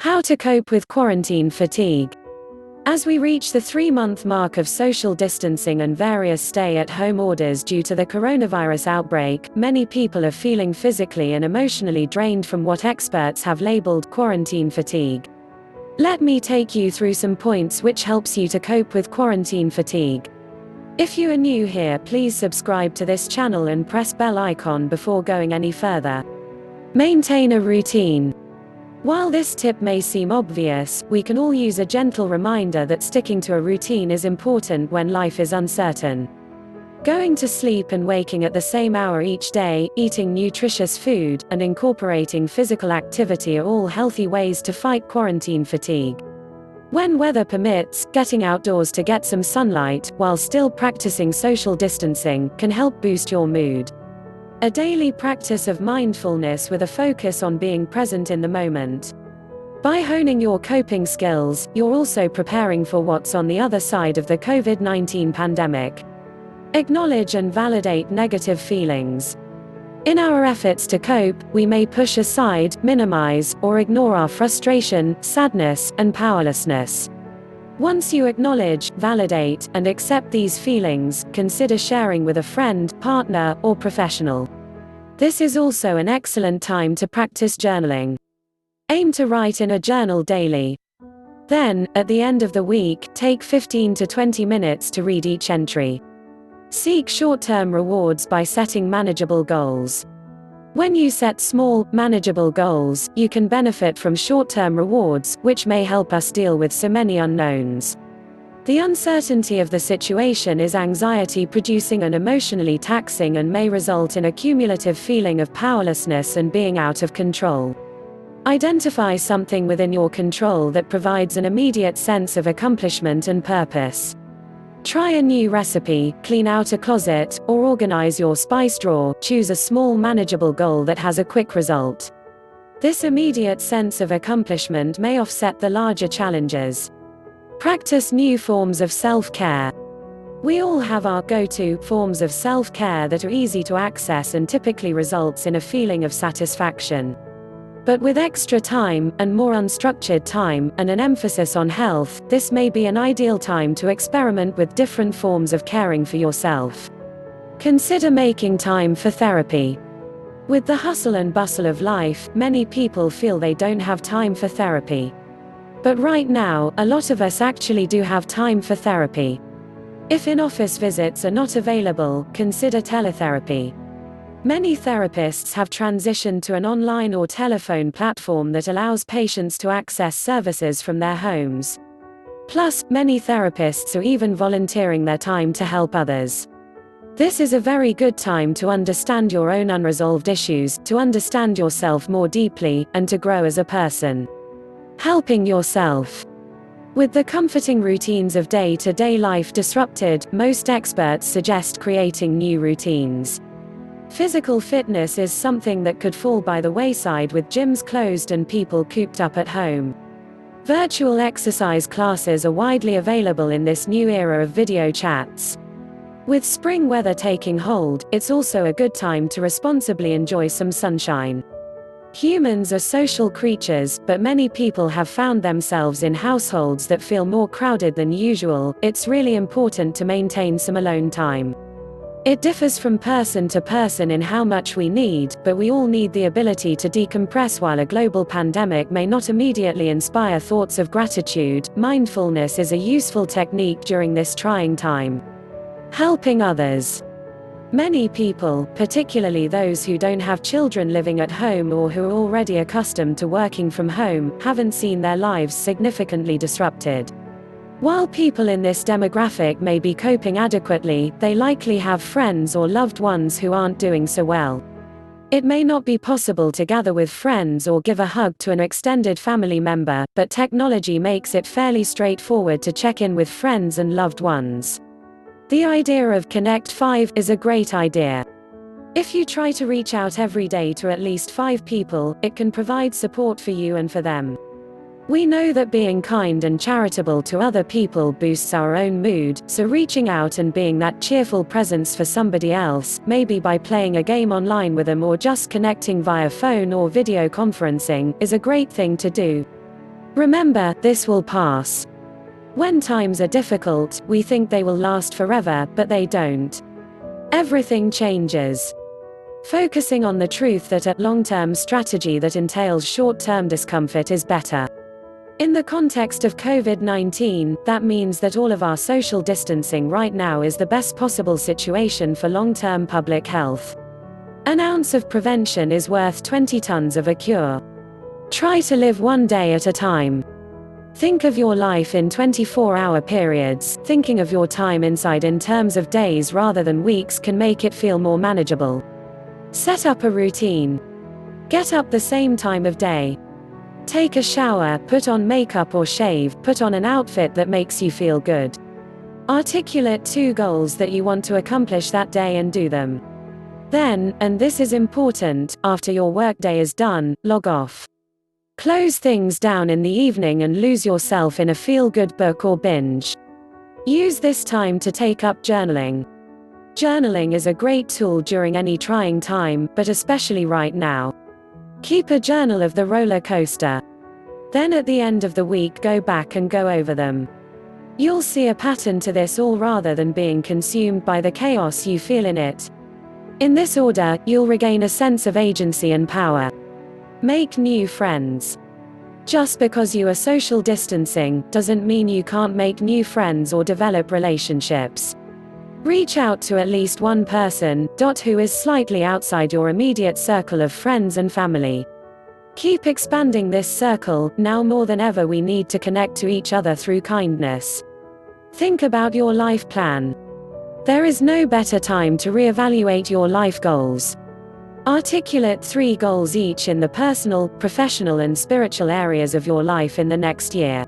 How to cope with quarantine fatigue. As we reach the 3-month mark of social distancing and various stay-at-home orders due to the coronavirus outbreak, many people are feeling physically and emotionally drained from what experts have labeled quarantine fatigue. Let me take you through some points which helps you to cope with quarantine fatigue. If you are new here, please subscribe to this channel and press bell icon before going any further. Maintain a routine. While this tip may seem obvious, we can all use a gentle reminder that sticking to a routine is important when life is uncertain. Going to sleep and waking at the same hour each day, eating nutritious food, and incorporating physical activity are all healthy ways to fight quarantine fatigue. When weather permits, getting outdoors to get some sunlight, while still practicing social distancing, can help boost your mood. A daily practice of mindfulness with a focus on being present in the moment. By honing your coping skills, you're also preparing for what's on the other side of the COVID-19 pandemic. Acknowledge and validate negative feelings. In our efforts to cope, we may push aside, minimize, or ignore our frustration, sadness, and powerlessness. Once you acknowledge, validate, and accept these feelings, consider sharing with a friend, partner, or professional. This is also an excellent time to practice journaling. Aim to write in a journal daily. Then, at the end of the week, take 15 to 20 minutes to read each entry. Seek short-term rewards by setting manageable goals. When you set small, manageable goals, you can benefit from short-term rewards, which may help us deal with so many unknowns. The uncertainty of the situation is anxiety-producing and emotionally taxing and may result in a cumulative feeling of powerlessness and being out of control. Identify something within your control that provides an immediate sense of accomplishment and purpose. Try a new recipe, clean out a closet, or organize your spice drawer. Choose a small manageable goal that has a quick result. This immediate sense of accomplishment may offset the larger challenges. Practice new forms of self-care. We all have our go-to forms of self-care that are easy to access and typically results in a feeling of satisfaction. But with extra time, and more unstructured time, and an emphasis on health, this may be an ideal time to experiment with different forms of caring for yourself. Consider making time for therapy. With the hustle and bustle of life, many people feel they don't have time for therapy. But right now, a lot of us actually do have time for therapy. If in-office visits are not available, consider teletherapy. Many therapists have transitioned to an online or telephone platform that allows patients to access services from their homes. Plus, many therapists are even volunteering their time to help others. This is a very good time to understand your own unresolved issues, to understand yourself more deeply, and to grow as a person. Helping yourself. With the comforting routines of day-to-day life disrupted, most experts suggest creating new routines. Physical fitness is something that could fall by the wayside with gyms closed and people cooped up at home. Virtual exercise classes are widely available in this new era of video chats. With spring weather taking hold, it's also a good time to responsibly enjoy some sunshine. Humans are social creatures, but many people have found themselves in households that feel more crowded than usual. It's really important to maintain some alone time. It differs from person to person in how much we need, but we all need the ability to decompress. While a global pandemic may not immediately inspire thoughts of gratitude, mindfulness is a useful technique during this trying time. Helping others. Many people, particularly those who don't have children living at home or who are already accustomed to working from home, haven't seen their lives significantly disrupted. While people in this demographic may be coping adequately, they likely have friends or loved ones who aren't doing so well. It may not be possible to gather with friends or give a hug to an extended family member, but technology makes it fairly straightforward to check in with friends and loved ones. The idea of Connect 5 is a great idea. If you try to reach out every day to at least 5 people, it can provide support for you and for them. We know that being kind and charitable to other people boosts our own mood, so reaching out and being that cheerful presence for somebody else, maybe by playing a game online with them or just connecting via phone or video conferencing, is a great thing to do. Remember, this will pass. When times are difficult, we think they will last forever, but they don't. Everything changes. Focusing on the truth that a long-term strategy that entails short-term discomfort is better. In the context of COVID-19, that means that all of our social distancing right now is the best possible situation for long-term public health. An ounce of prevention is worth 20 tons of a cure. Try to live one day at a time. Think of your life in 24-hour periods. Thinking of your time inside in terms of days rather than weeks can make it feel more manageable. Set up a routine. Get up the same time of day. Take a shower, put on makeup or shave, put on an outfit that makes you feel good. Articulate 2 goals that you want to accomplish that day and do them. Then, and this is important, after your workday is done, log off. Close things down in the evening and lose yourself in a feel-good book or binge. Use this time to take up journaling. Journaling is a great tool during any trying time, but especially right now. Keep a journal of the roller coaster. Then at the end of the week go back and go over them. You'll see a pattern to this all rather than being consumed by the chaos you feel in it. In this order, you'll regain a sense of agency and power. Make new friends. Just because you are social distancing, doesn't mean you can't make new friends or develop relationships. Reach out to at least one person, who is slightly outside your immediate circle of friends and family. Keep expanding this circle. Now more than ever we need to connect to each other through kindness. Think about your life plan. There is no better time to reevaluate your life goals. Articulate 3 goals each in the personal, professional and spiritual areas of your life in the next year.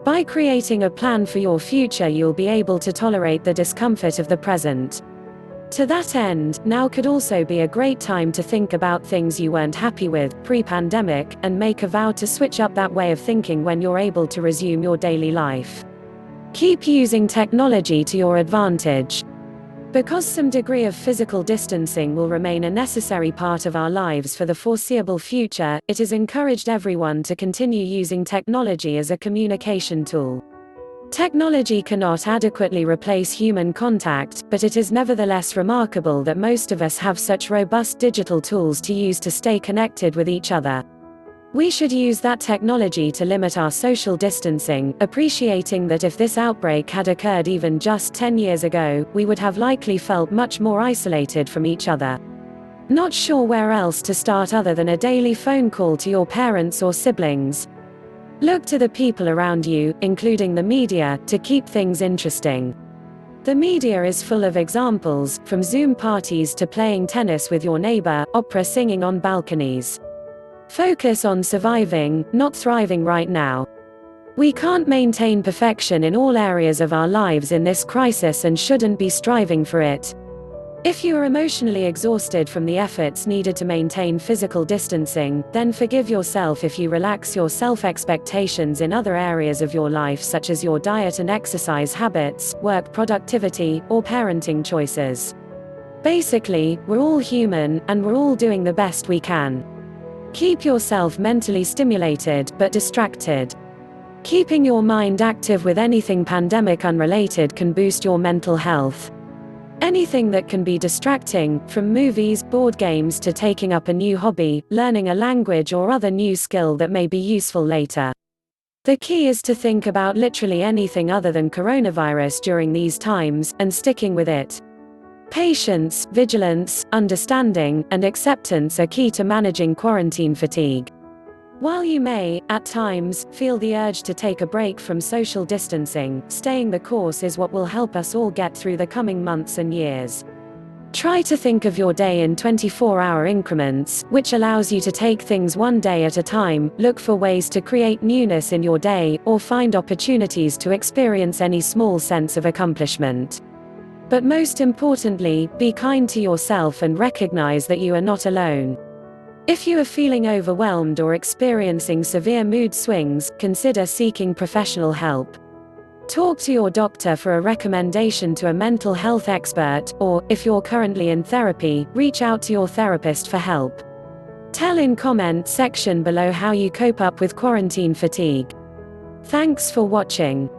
By creating a plan for your future, you'll be able to tolerate the discomfort of the present. To that end, now could also be a great time to think about things you weren't happy with pre-pandemic, and make a vow to switch up that way of thinking when you're able to resume your daily life. Keep using technology to your advantage. Because some degree of physical distancing will remain a necessary part of our lives for the foreseeable future, it is encouraged everyone to continue using technology as a communication tool. Technology cannot adequately replace human contact, but it is nevertheless remarkable that most of us have such robust digital tools to use to stay connected with each other. We should use that technology to limit our social distancing, appreciating that if this outbreak had occurred even just 10 years ago, we would have likely felt much more isolated from each other. Not sure where else to start other than a daily phone call to your parents or siblings. Look to the people around you, including the media, to keep things interesting. The media is full of examples, from Zoom parties to playing tennis with your neighbor, opera singing on balconies. Focus on surviving, not thriving right now. We can't maintain perfection in all areas of our lives in this crisis and shouldn't be striving for it. If you are emotionally exhausted from the efforts needed to maintain physical distancing, then forgive yourself if you relax your self-expectations in other areas of your life, such as your diet and exercise habits, work productivity, or parenting choices. Basically, we're all human, and we're all doing the best we can. Keep yourself mentally stimulated, but distracted. Keeping your mind active with anything pandemic unrelated can boost your mental health. Anything that can be distracting, from movies, board games to taking up a new hobby, learning a language or other new skill that may be useful later. The key is to think about literally anything other than coronavirus during these times, and sticking with it. Patience, vigilance, understanding, and acceptance are key to managing quarantine fatigue. While you may, at times, feel the urge to take a break from social distancing, staying the course is what will help us all get through the coming months and years. Try to think of your day in 24-hour increments, which allows you to take things one day at a time, look for ways to create newness in your day, or find opportunities to experience any small sense of accomplishment. But most importantly, be kind to yourself and recognize that you are not alone. If you are feeling overwhelmed or experiencing severe mood swings, consider seeking professional help. Talk to your doctor for a recommendation to a mental health expert, or, if you're currently in therapy, reach out to your therapist for help. Tell in comment section below how you cope up with quarantine fatigue. Thanks for watching.